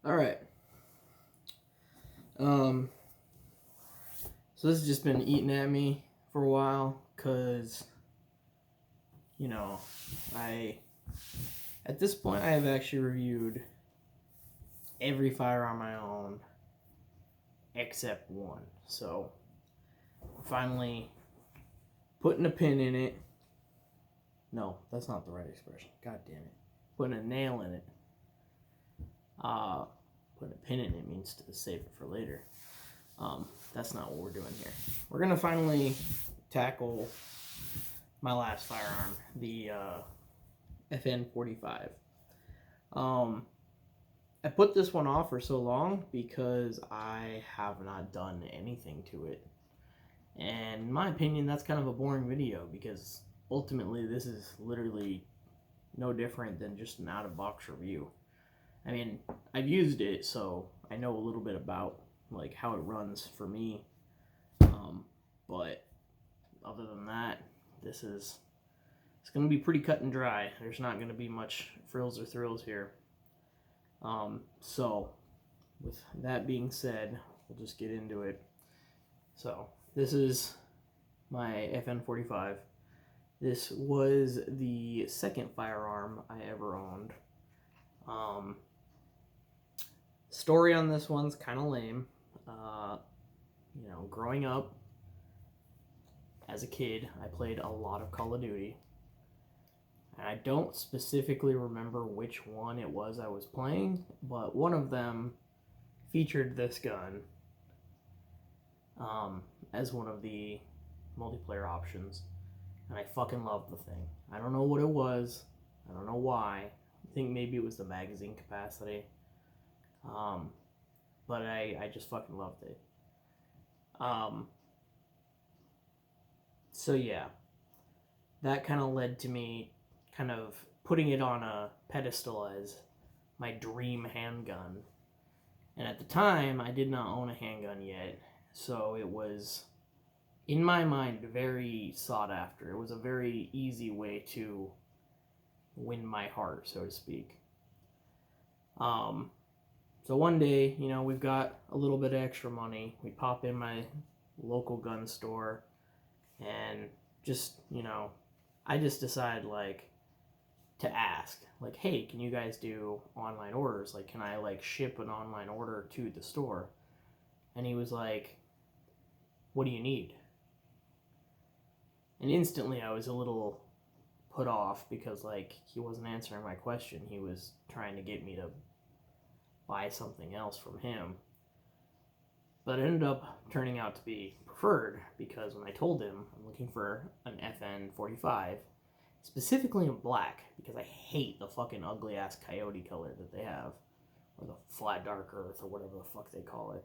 All right. So this has just been eating at me for a while, cause you know, at this point I have actually reviewed every firearm I own except one. So finally putting a pin in it. No, that's not the right expression. God damn it. Putting a nail in it. Putting a pin in it means to save it for later. That's not what we're doing here. We're gonna finally tackle my last firearm, the FN45. I put this one off for so long because I have not done anything to it. And in my opinion, that's kind of a boring video because ultimately this is literally no different than just an out-of-box review. I mean, I've used it, so I know a little bit about like how it runs for me. But other than that, it's going to be pretty cut and dry. There's not going to be much frills or thrills here. So with that being said, we'll just get into it. So this is my FN45. This was the second firearm I ever owned. Story on this one's kind of lame. Growing up as a kid, I played a lot of Call of Duty. And I don't specifically remember which one it was I was playing, but one of them featured this gun as one of the multiplayer options. And I fucking loved the thing. I don't know what it was. I don't know why. I think maybe it was the magazine capacity. But I just fucking loved it. So yeah, that kind of led to me kind of putting it on a pedestal as my dream handgun. And at the time, I did not own a handgun yet, so it was, in my mind, very sought after. It was a very easy way to win my heart, so to speak. So one day, we've got a little bit of extra money. We pop in my local gun store and just, I just decided to ask, hey, can you guys do online orders? Can I ship an online order to the store? And he was like, what do you need? And instantly I was a little put off because he wasn't answering my question. He was trying to get me to buy something else from him. But it ended up turning out to be preferred because when I told him I'm looking for an FN45, specifically in black, because I hate the fucking ugly ass coyote color that they have, or the flat dark earth, or whatever the fuck they call it.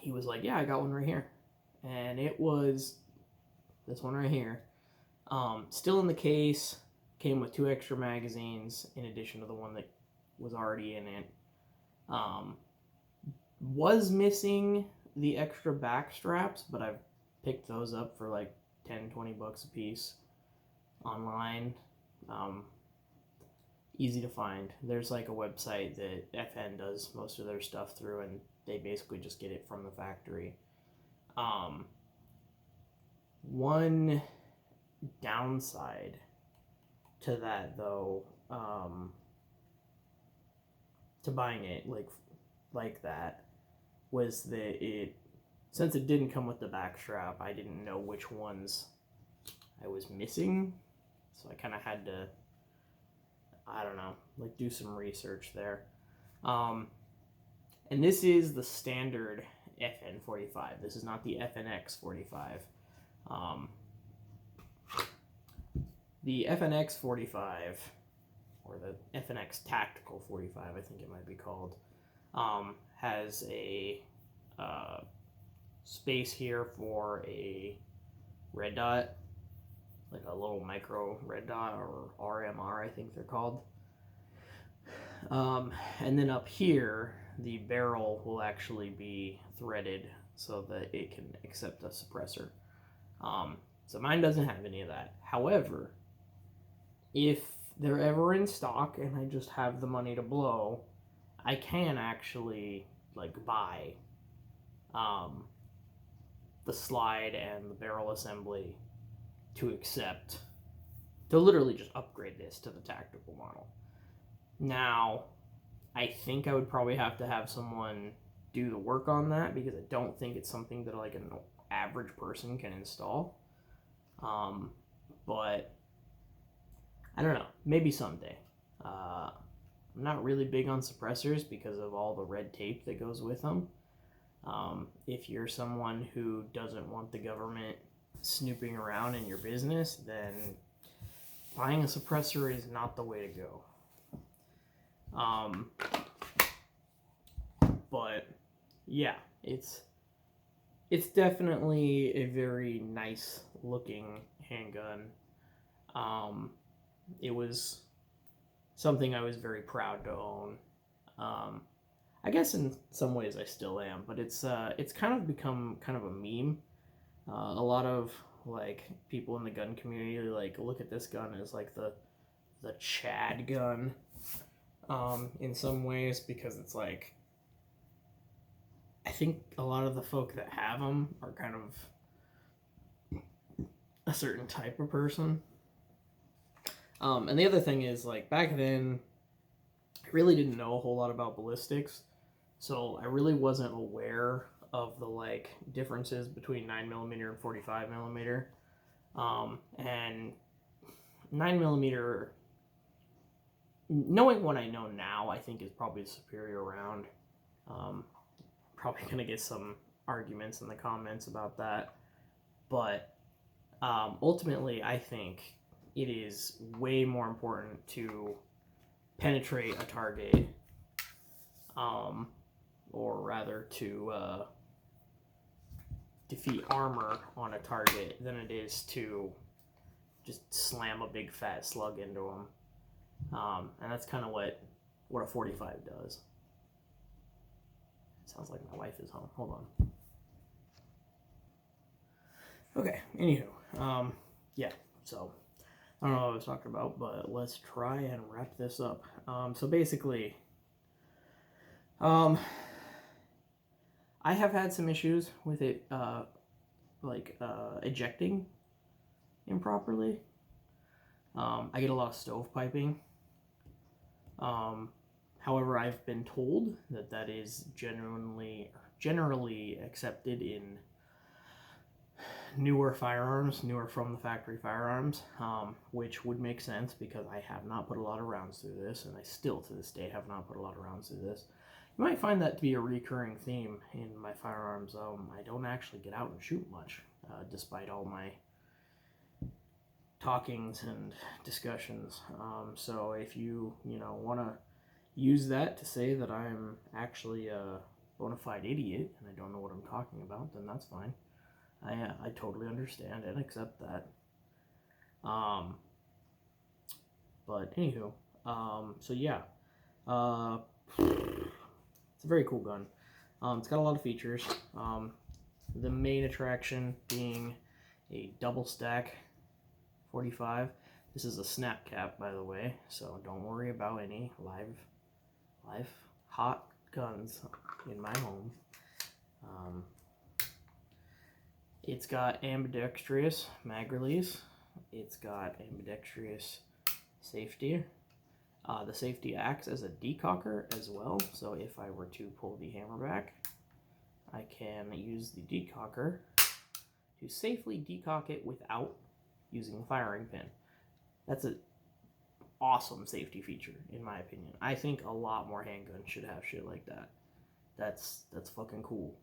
He was like, yeah, I got one right here. And it was this one right here. Still in the case, came with 2 extra magazines in addition to the one that was already in it. Was missing the extra back straps, but I've picked those up for $10-20 a piece online. Easy to find. There's a website that FN does most of their stuff through, and they basically just get it from the factory. One downside to that, though, to buying it like that, was that since it didn't come with the back strap, I didn't know which ones I was missing, so I kind of had to, I don't know, do some research there. And this is the standard FN45. This is not the FNX45. The FNX45, or the FNX Tactical 45, I think it might be called, has a space here for a red dot, a little micro red dot, or RMR, I think they're called. And then up here, the barrel will actually be threaded so that it can accept a suppressor. So mine doesn't have any of that. However, if they're ever in stock and I just have the money to blow, I can actually like buy the slide and the barrel assembly to literally just upgrade this to the tactical model. Now, I think I would probably have to have someone do the work on that because I don't think it's something that like an average person can install. But I don't know, maybe someday. I'm not really big on suppressors because of all the red tape that goes with them. If you're someone who doesn't want the government snooping around in your business, then buying a suppressor is not the way to go. But yeah, it's definitely a very nice looking handgun. It was something I was very proud to own. I guess in some ways I still am, but it's kind of become kind of a meme. A lot of like people in the gun community like look at this gun as like the Chad gun in some ways, because it's like, I think a lot of the folk that have them are kind of a certain type of person. And the other thing is, like, back then I really didn't know a whole lot about ballistics, so I really wasn't aware of the like differences between 9mm and 45mm. And 9mm, knowing what I know now, I think is probably the superior round. Probably gonna get some arguments in the comments about that, but ultimately I think it is way more important to penetrate a target, or rather to defeat armor on a target than it is to just slam a big fat slug into them. And that's kind of what a 45 does. Sounds like my wife is home. Hold on. Okay, anywho. Yeah, so I don't know what I was talking about, but let's try and wrap this up. So basically, I have had some issues with it, ejecting improperly. I get a lot of stovepiping. However, I've been told that is generally accepted in newer firearms, newer from the factory firearms, which would make sense because I have not put a lot of rounds through this, and I still to this day have not put a lot of rounds through this. You might find that to be a recurring theme in my firearms. I don't actually get out and shoot much, despite all my talkings and discussions. So if you want to use that to say that I'm actually a bona fide idiot and I don't know what I'm talking about, then that's fine. I totally understand and accept that. But anywho, so yeah, it's a very cool gun. It's got a lot of features. The main attraction being a double stack 45. This is a snap cap, by the way, so don't worry about any live hot guns in my home. It's got ambidextrous mag release. It's got ambidextrous safety. The safety acts as a decocker as well, so if I were to pull the hammer back, I can use the decocker to safely decock it without using the firing pin. That's an awesome safety feature, in my opinion. I think a lot more handguns should have shit like that. That's fucking cool.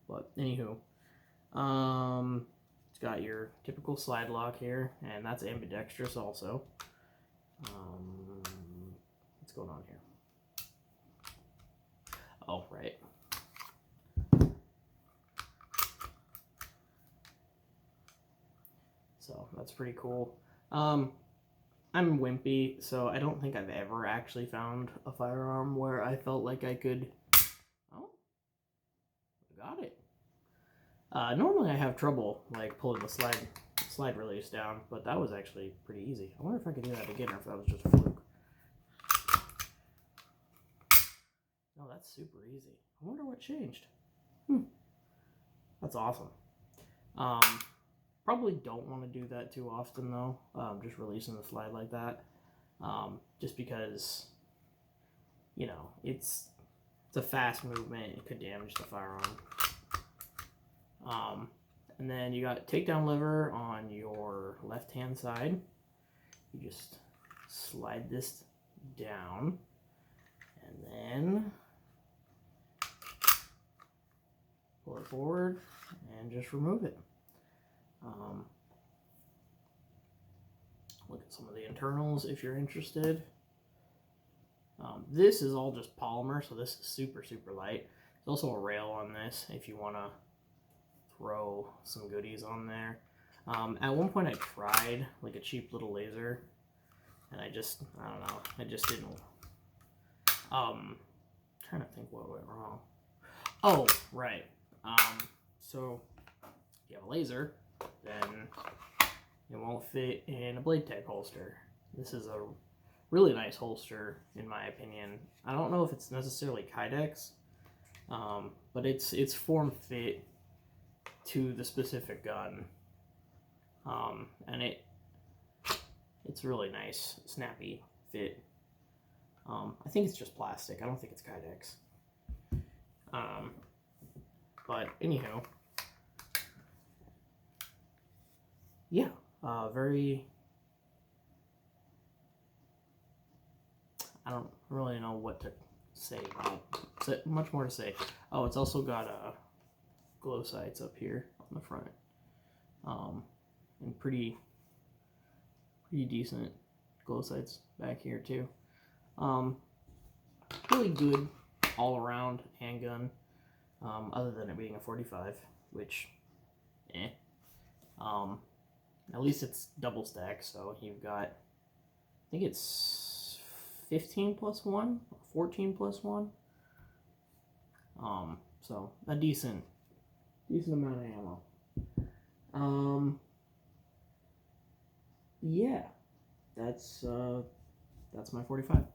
But anywho, it's got your typical slide lock here, and that's ambidextrous also. What's going on here? Oh, right. So that's pretty cool. I'm wimpy, so I don't think I've ever actually found a firearm where I felt like I could... Oh, got it. Normally I have trouble like pulling the slide release down, but that was actually pretty easy. I wonder if I could do that again or if that was just a fluke. No, that's super easy. I wonder what changed. That's awesome. Probably don't want to do that too often though, just releasing the slide like that, just because, you know, it's a fast movement, it could damage the firearm. And then you got takedown lever on your left hand side. You just slide this down and then pull it forward and just remove it. Look at some of the internals if you're interested. This is all just polymer, so this is super, super light. There's also a rail on this if you want to throw some goodies on there. At one point I tried like a cheap little laser, and I don't know, I just didn't. Trying to think what went wrong. Oh, right. So if you have a laser, then it won't fit in a blade tag holster. This is a really nice holster in my opinion. I don't know if it's necessarily Kydex, but it's form fit to the specific gun, and it's really nice, snappy fit. I think it's just plastic. I don't think it's Kydex. But anywho, yeah, very. I don't really know what to say about it. Much more to say. Oh, it's also got glow sights up here on the front, and pretty decent glow sights back here too. Really good all around handgun, other than it being a 45, which, at least it's double stack, so you've got, I think it's 15 plus 1, 14 plus 1. So a decent amount of ammo. Yeah, that's my 45.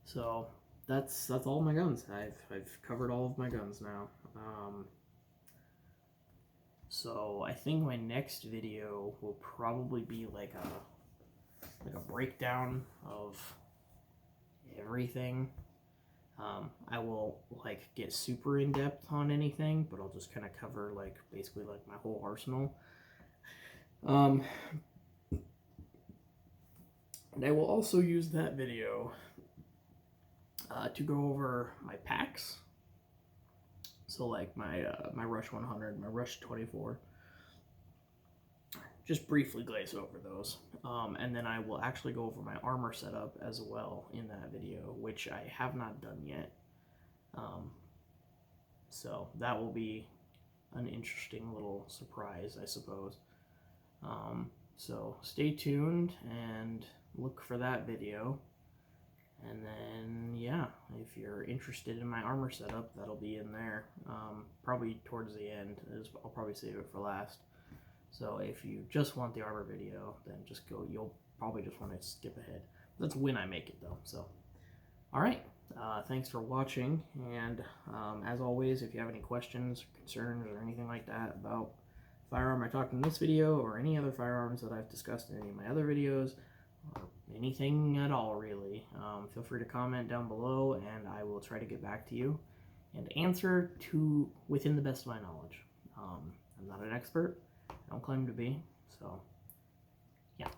So that's all my guns. I've covered all of my guns now. So I think my next video will probably be like a breakdown of everything. I will like get super in depth on anything, but I'll just kind of cover like basically like my whole arsenal. And I will also use that video to go over my packs. So like my Rush 100, my Rush 24. Just briefly glaze over those. And then I will actually go over my armor setup as well in that video, which I have not done yet. So that will be an interesting little surprise, I suppose. So stay tuned and look for that video. And then, yeah, if you're interested in my armor setup, that'll be in there. Probably towards the end. I'll probably save it for last. So if you just want the armor video, then just go. You'll probably just want to skip ahead. That's when I make it, though. So, all right. Thanks for watching. And as always, if you have any questions, concerns, or anything like that about firearm I talked in this video, or any other firearms that I've discussed in any of my other videos, or anything at all, really, feel free to comment down below, and I will try to get back to you and answer to within the best of my knowledge. I'm not an expert. I don't claim to be, so yeah.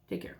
Take care.